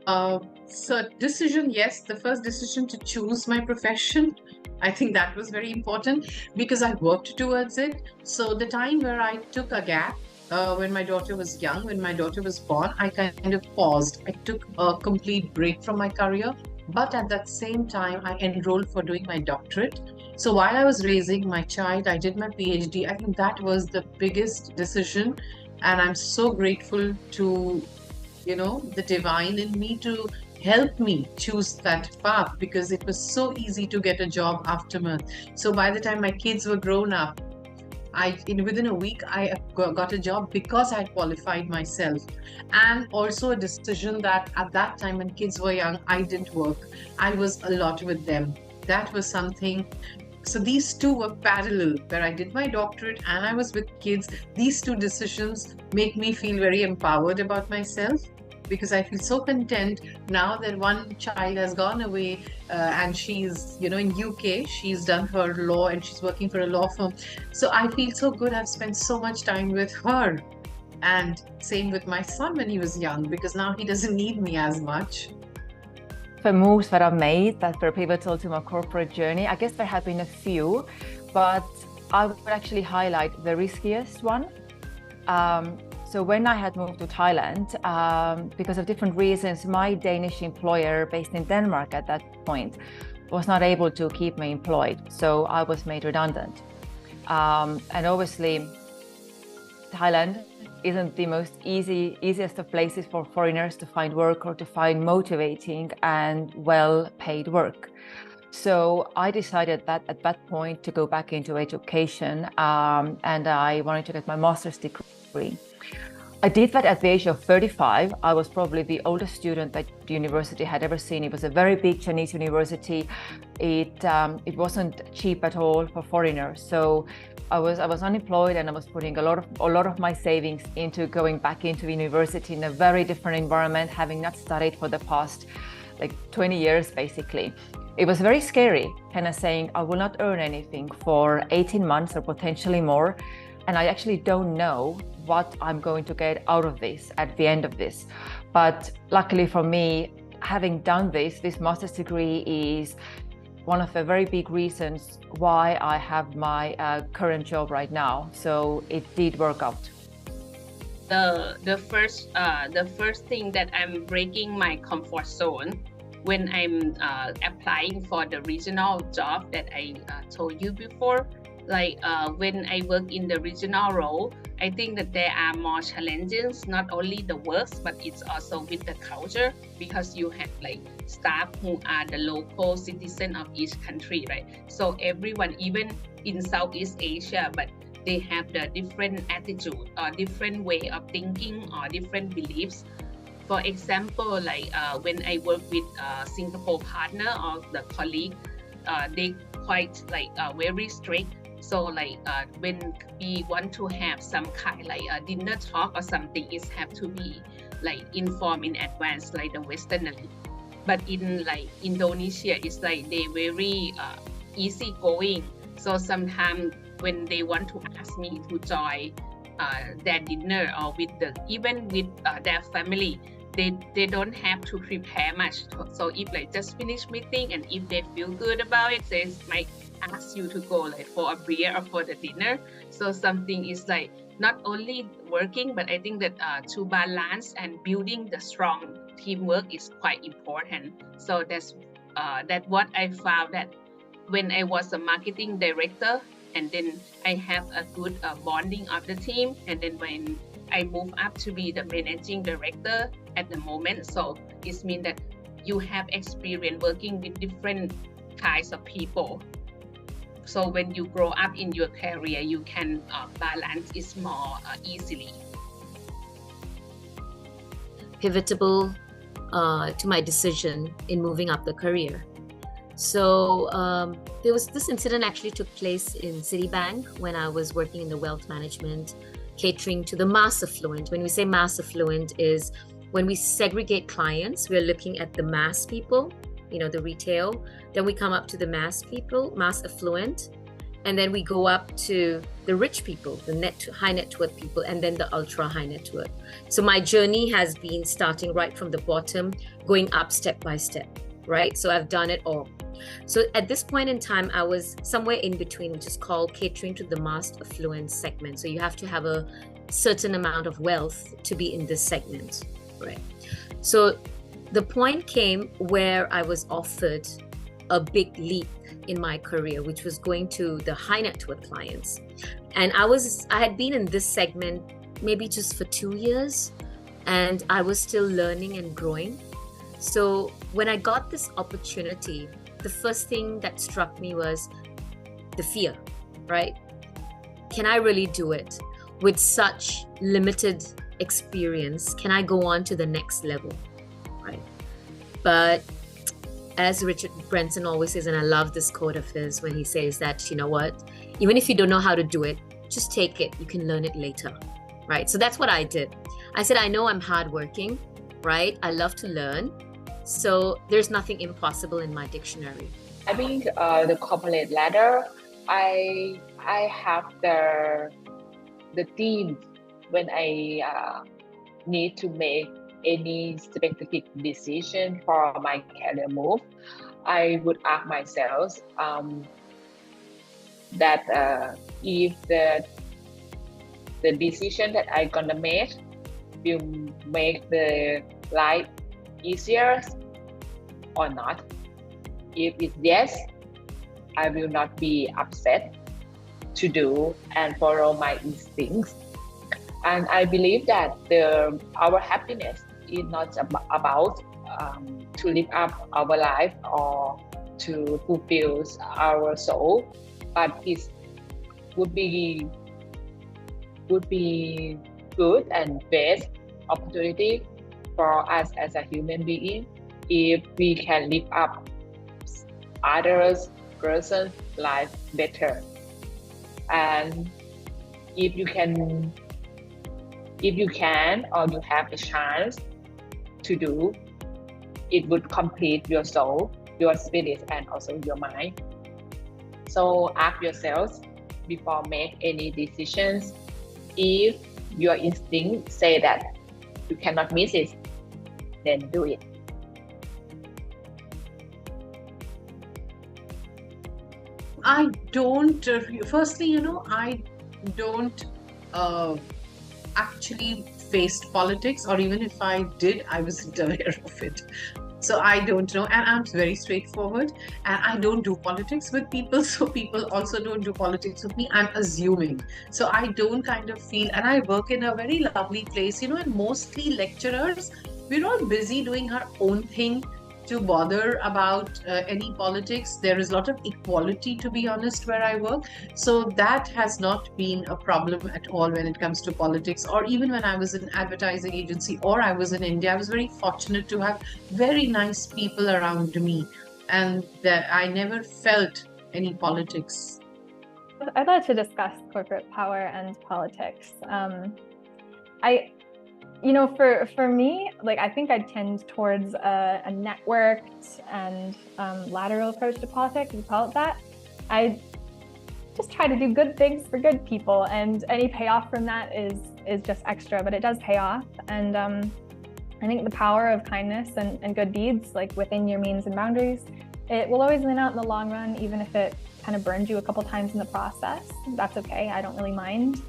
So decision, yes, the first decision to choose my profession, I think that was very important because I worked towards it. So the time where I took a gap, when my daughter was young, when my daughter was born, I kind of paused. I took a complete break from my career, but at that same time, I enrolled for doing my doctorate. So while I was raising my child, I did my PhD. I think that was the biggest decision, and I'm so grateful to the divine in me to help me choose that path because it was so easy to get a job afterwards. So by the time my kids were grown up, within a week I got a job because I had qualified myself, and also a decision that at that time when kids were young, I didn't work. I was a lot with them. That was something. So these two were parallel, where I did my doctorate and I was with kids. These two decisions make me feel very empowered about myself because I feel so content now that one child has gone away, and she's, in UK. She's done her law and she's working for a law firm. So I feel so good. I've spent so much time with her. And same with my son when he was young, because now he doesn't need me as much. The moves that I've made that were pivotal to my corporate journey, I guess there have been a few, but I would actually highlight the riskiest one. So when I had moved to Thailand, because of different reasons, my Danish employer based in Denmark at that point was not able to keep me employed. So I was made redundant. And obviously, Thailand isn't the most easiest of places for foreigners to find work or to find motivating and well-paid work. So I decided that at that point to go back into education, and I wanted to get my master's degree. I did that at the age of 35. I was probably the oldest student that the university had ever seen. It was a very big Chinese university. It wasn't cheap at all for foreigners. So I was unemployed, and I was putting a lot of my savings into going back into university in a very different environment, having not studied for the past 20 years basically. It was very scary, kind of saying I will not earn anything for 18 months or potentially more, and I actually don't know what I'm going to get out of this at the end of this. But luckily for me, having done this master's degree is one of the very big reasons why I have my current job right now. So it did work out. The first thing that I'm breaking my comfort zone when I'm applying for the regional job that I told you before. When I work in the regional role, I think that there are more challenges, not only the works, but it's also with the culture, because you have staff who are the local citizen of each country, right? So everyone, even in Southeast Asia, but they have the different attitude or different way of thinking or different beliefs. For example, when I work with a Singapore partner or the colleague, they quite very strict. So when we want to have some kind a dinner talk or something, it have to be informed in advance, like the Westerners. But in Indonesia, it's they very easygoing. So sometimes when they want to ask me to join their dinner or even with their family, they don't have to prepare much. So if just finish meeting and if they feel good about it, they might ask you to go for a beer or for the dinner. So something is not only working, but I think that to balance and building the strong teamwork is quite important. So that's what I found, that when I was a marketing director, and then I have a good bonding of the team, and then when I move up to be the managing director at the moment, so it means that you have experience working with different kinds of people. So when you grow up in your career, you can balance it more easily. Pivotal to my decision in moving up the career. So this incident actually took place in Citibank when I was working in the wealth management, catering to the mass affluent. When we say mass affluent is when we segregate clients, we're looking at the mass people, the retail, then we come up to the mass people, mass affluent, And then we go up to the rich people, the high net worth people, and then the ultra high net worth. So my journey has been starting right from the bottom, going up step by step, right? So I've done it all. So at this point in time, I was somewhere in between, which is called catering to the mass affluent segment. So you have to have a certain amount of wealth to be in this segment, right? So the point came where I was offered a big leap in my career, which was going to the high net worth clients. And I had been in this segment maybe just for 2 years, and I was still learning and growing. So when I got this opportunity, the first thing that struck me was the fear, right? Can I really do it? With such limited experience, can I go on to the next level, right? But as Richard Branson always says, and I love this quote of his when he says that, you know what, even if you don't know how to do it, just take it, you can learn it later, right? So that's what I did. I said, I know I'm hardworking, right? I love to learn. So there's nothing impossible in my dictionary. I think the corporate ladder, I have the theme when I need to make any specific decision for my career move. I would ask myself that if the decision that I'm gonna make will make the life easier or not. If it's yes, I will not be upset to do and follow my instincts. And I believe that our happiness is not about to live up our life or to fulfill our soul, but it would be good and best opportunity for us as a human being if we can live up others person's life better. And if you can or you have a chance to do, it would complete your soul, your spirit, and also your mind. So ask yourselves before make any decisions. If your instinct say that you cannot miss it, then do it. I don't, firstly, I don't actually faced politics, or even if I did, I wasn't aware of it. So I don't know, and I'm very straightforward, and I don't do politics with people, so people also don't do politics with me. I'm assuming. So I don't kind of feel, and I work in a very lovely place, and mostly lecturers, we're all busy doing our own thing to bother about any politics. There is a lot of equality, to be honest, where I work. So that has not been a problem at all when it comes to politics. Or even when I was in advertising agency or I was in India, I was very fortunate to have very nice people around me, and that I never felt any politics. I'd like to discuss corporate power and politics. For me, I think I tend towards a networked and lateral approach to politics, if you call it that. I just try to do good things for good people, and any payoff from that is just extra, but it does pay off. And I think the power of kindness and good deeds, within your means and boundaries, it will always win out in the long run, even if it kind of burns you a couple times in the process. That's okay, I don't really mind.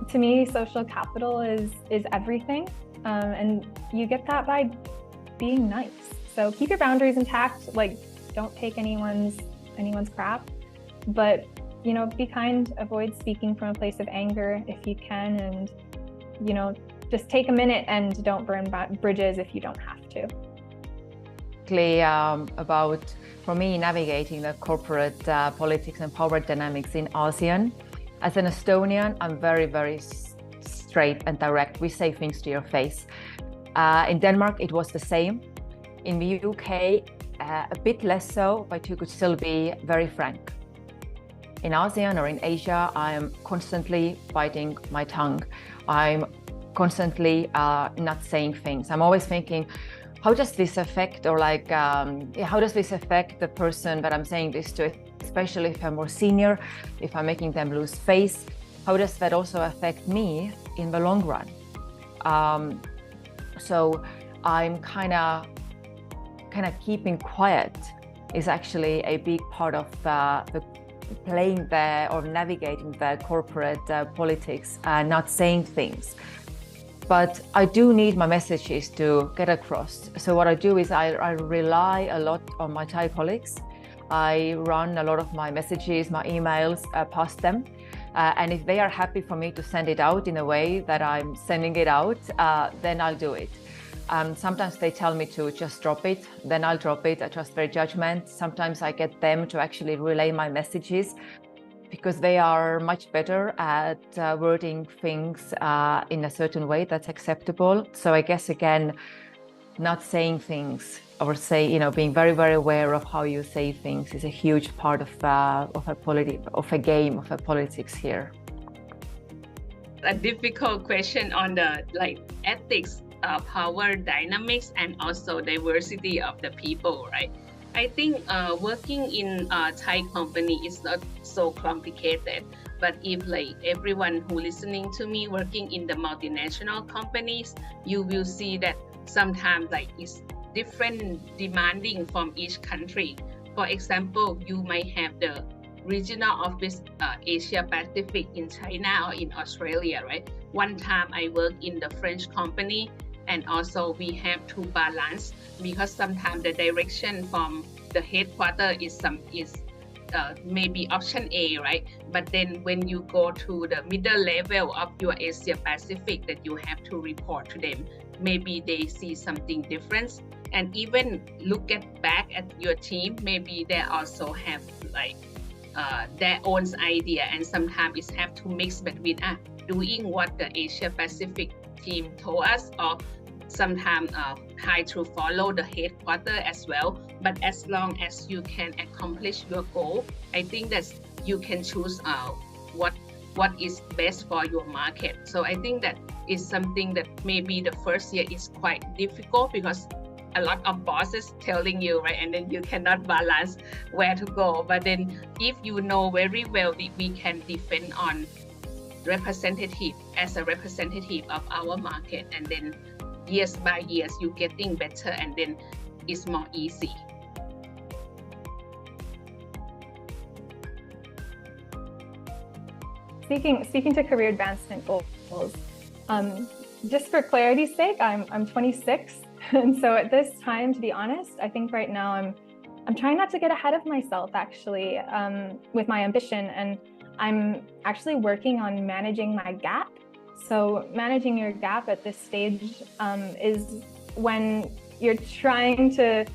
To me, social capital is everything, and you get that by being nice. So keep your boundaries intact. Don't take anyone's crap, but be kind. Avoid speaking from a place of anger if you can, and just take a minute and don't burn bridges if you don't have to. About, for me, navigating the corporate politics and power dynamics in ASEAN. As an Estonian, I'm very, very straight and direct. We say things to your face. In Denmark, it was the same. In the UK, a bit less so, but you could still be very frank. In ASEAN or in Asia, I'm constantly biting my tongue. I'm constantly not saying things. I'm always thinking, how does this affect, or how does this affect the person that I'm saying this to? especially if I'm more senior, if I'm making them lose face? How does that also affect me in the long run? So I'm kind of keeping quiet is actually a big part of the playing there or navigating the corporate politics and not saying things. But I do need my messages to get across. So what I do is I rely a lot on my Thai colleagues. I run a lot of my messages, my emails past them. And if they are happy for me to send it out in a way that I'm sending it out, then I'll do it. Sometimes they tell me to just drop it, then I'll drop it. I trust their judgment. Sometimes I get them to actually relay my messages because they are much better at wording things in a certain way that's acceptable. So I guess, again, not saying things or being very, very aware of how you say things is a huge part of a game of politics here. A difficult question on the ethics, power dynamics, and also diversity of the people, right? I think working in a Thai company is not so complicated, but if everyone who listening to me working in the multinational companies, you will see that sometimes it's different demanding from each country. For example, you might have the regional office Asia Pacific in China or in Australia, right? One time I worked in the French company, and also we have to balance because sometimes the direction from the headquarters is maybe option A, right? But then when you go to the middle level of your Asia Pacific that you have to report to them, maybe they see something different. And even look back at your team, maybe they also have their own idea, and sometimes it's have to mix between doing what the Asia Pacific team told us, or sometimes try to follow the headquarters as well. But as long as you can accomplish your goal, I think that you can choose what is best for your market. So I think that is something that maybe the first year is quite difficult because a lot of bosses telling you, right? And then you cannot balance where to go. But then if you know very well, we can defend on representative as a representative of our market. And then years by years, you getting better, and then it's more easy. Speaking to career advancement goals, just for clarity's sake, I'm 26. And so at this time, to be honest, I think right now I'm trying not to get ahead of myself actually with my ambition, and I'm actually working on managing my gap. So managing your gap at this stage is when you're trying to,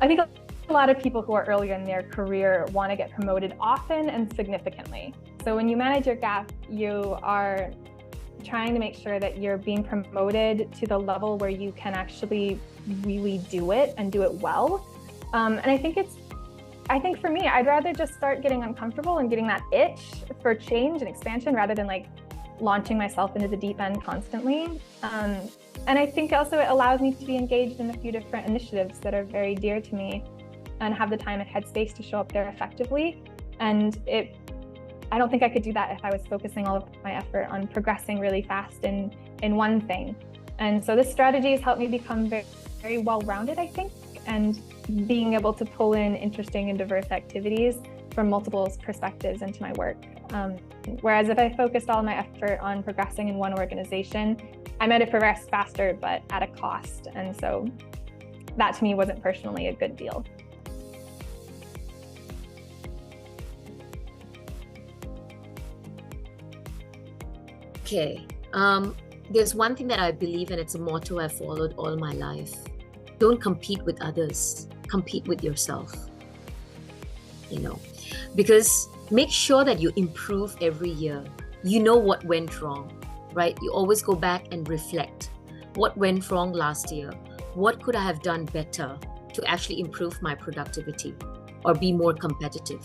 I think a lot of people who are earlier in their career want to get promoted often and significantly. So when you manage your gap, you are trying to make sure that you're being promoted to the level where you can actually really do it and do it well. And I think for me, I'd rather just start getting uncomfortable and getting that itch for change and expansion rather than launching myself into the deep end constantly. And I think also it allows me to be engaged in a few different initiatives that are very dear to me and have the time and headspace to show up there effectively. And I don't think I could do that if I was focusing all of my effort on progressing really fast in one thing. And so this strategy has helped me become very, very well-rounded, I think, and being able to pull in interesting and diverse activities from multiple perspectives into my work. Whereas if I focused all my effort on progressing in one organization, I might have progressed faster, but at a cost. And so that to me wasn't personally a good deal. Okay, there's one thing that I believe, and it's a motto I've followed all my life. Don't compete with others, compete with yourself. Because make sure that you improve every year. You know what went wrong, right? You always go back and reflect. What went wrong last year? What could I have done better to actually improve my productivity or be more competitive,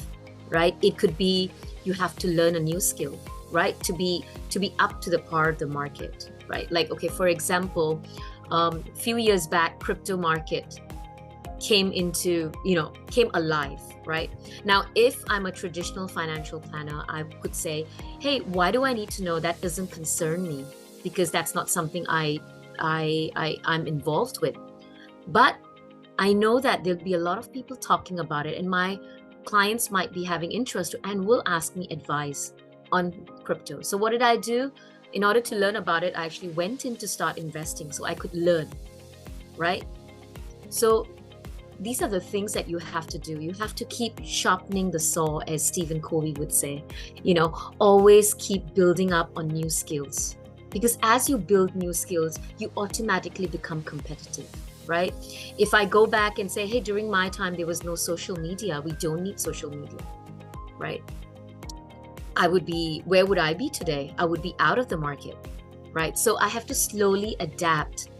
right? It could be you have to learn a new skill, right? To be up to the par of the market, right? For example, a few years back, crypto market came alive, right? Now, if I'm a traditional financial planner, I could say, hey, why do I need to know? That doesn't concern me, because that's not something I'm involved with. But I know that there'll be a lot of people talking about it, and my clients might be having interest and will ask me advice on crypto. So what did I do? In order to learn about it, I actually went in to start investing so I could learn, right? So these are the things that you have to do. You have to keep sharpening the saw, as Stephen Covey would say. Always keep building up on new skills. Because as you build new skills, you automatically become competitive, right? If I go back and say, hey, during my time, there was no social media. We don't need social media, right? where would I be today? I would be out of the market, right? So I have to slowly adapt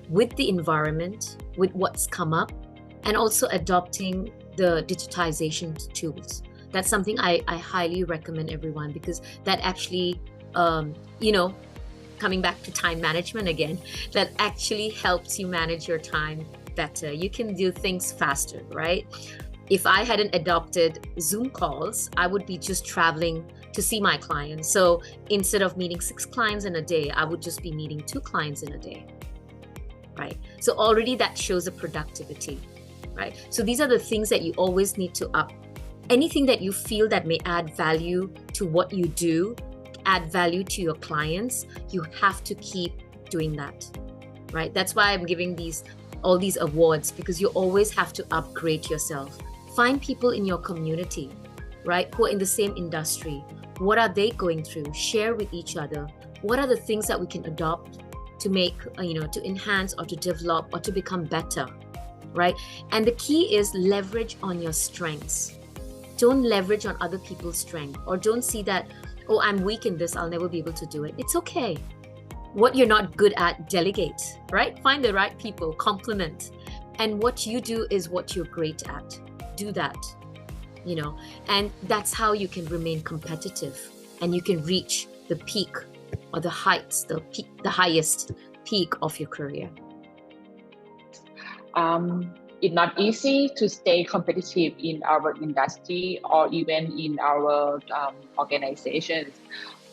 with the environment, with what's come up, and also adopting the digitization tools. That's something I highly recommend everyone, because that actually, coming back to time management again, that actually helps you manage your time better. You can do things faster, right? If I hadn't adopted Zoom calls, I would be just traveling to see my clients. So instead of meeting 6 clients in a day, I would just be meeting 2 clients in a day, right? So already that shows a productivity, right? So these are the things that you always need to up. Anything that you feel that may add value to what you do, add value to your clients, you have to keep doing that, right? That's why I'm giving all these awards, because you always have to upgrade yourself. Find people in your community, right, who are in the same industry. What are they going through? Share with each other. What are the things that we can adopt to make, to enhance or to develop or to become better, right? And the key is leverage on your strengths. Don't leverage on other people's strength, or don't see that, oh, I'm weak in this, I'll never be able to do it. It's okay. What you're not good at, delegate, right? Find the right people, complement. And what you do is what you're great at. Do that, and that's how you can remain competitive, and you can reach the peak or the heights, the highest peak of your career. It's not easy to stay competitive in our industry or even in our organizations.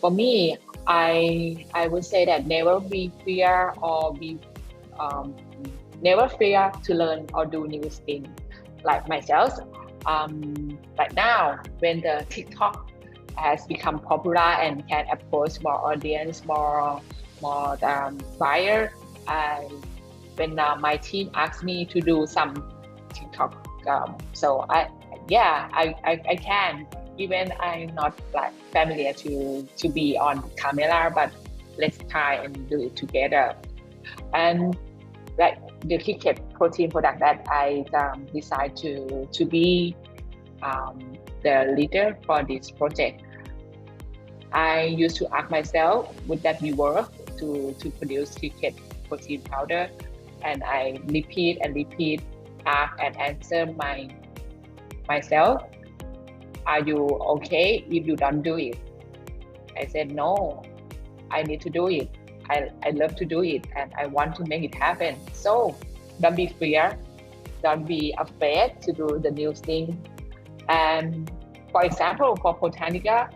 For me, I would say that never be fear or never fear to learn or do new things. Like myself, right now, when the TikTok has become popular and can approach more audience, more buyer, when my team asked me to do some TikTok, so I can, even I'm not like familiar to be on camera, but let's try and do it together. And like the cricket protein product that I decide to be the leader for this project, I used to ask myself, would that be worth to produce cricket protein powder? And I repeat and ask and answer myself, are you okay if you don't do it? I said, no, I need to do it. I love to do it, and I want to make it happen. So don't be fear, don't be afraid to do the new thing. And for example, for Botanica,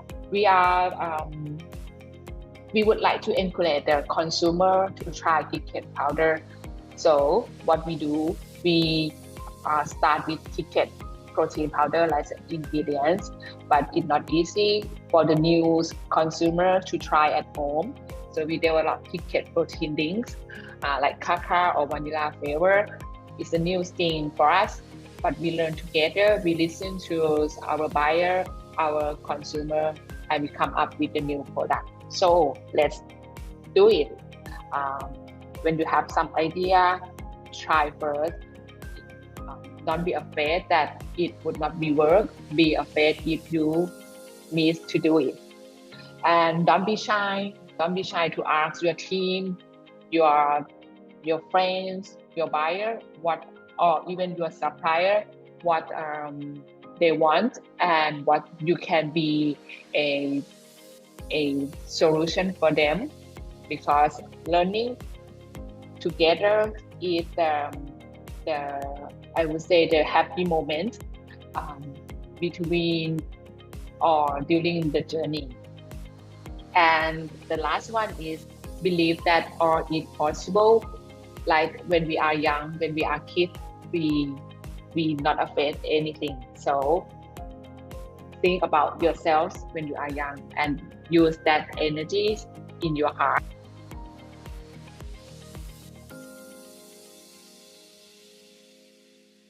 we would like to encourage the consumer to try cricket powder. So what we do, we start with cricket protein powder like ingredients, but it's not easy for the new consumer to try at home. So we develop cricket protein drinks like cacao or vanilla flavor. It's a new thing for us, but we learn together. We listen to our buyer, our consumer, and we come up with a new product. So let's do it. When you have some idea, try first. Don't be afraid that it would not be work. Be afraid if you miss to do it. And don't be shy. Don't be shy to ask your team, your friends, your buyer, or even your supplier, what they want, and what you can be a solution for them. Because learning together is the I would say the happy moment between or during the journey. And the last one is believe that all is possible. Like when we are young, when we are kids, we not afraid anything. So think about yourselves when you are young and use that energy in your heart.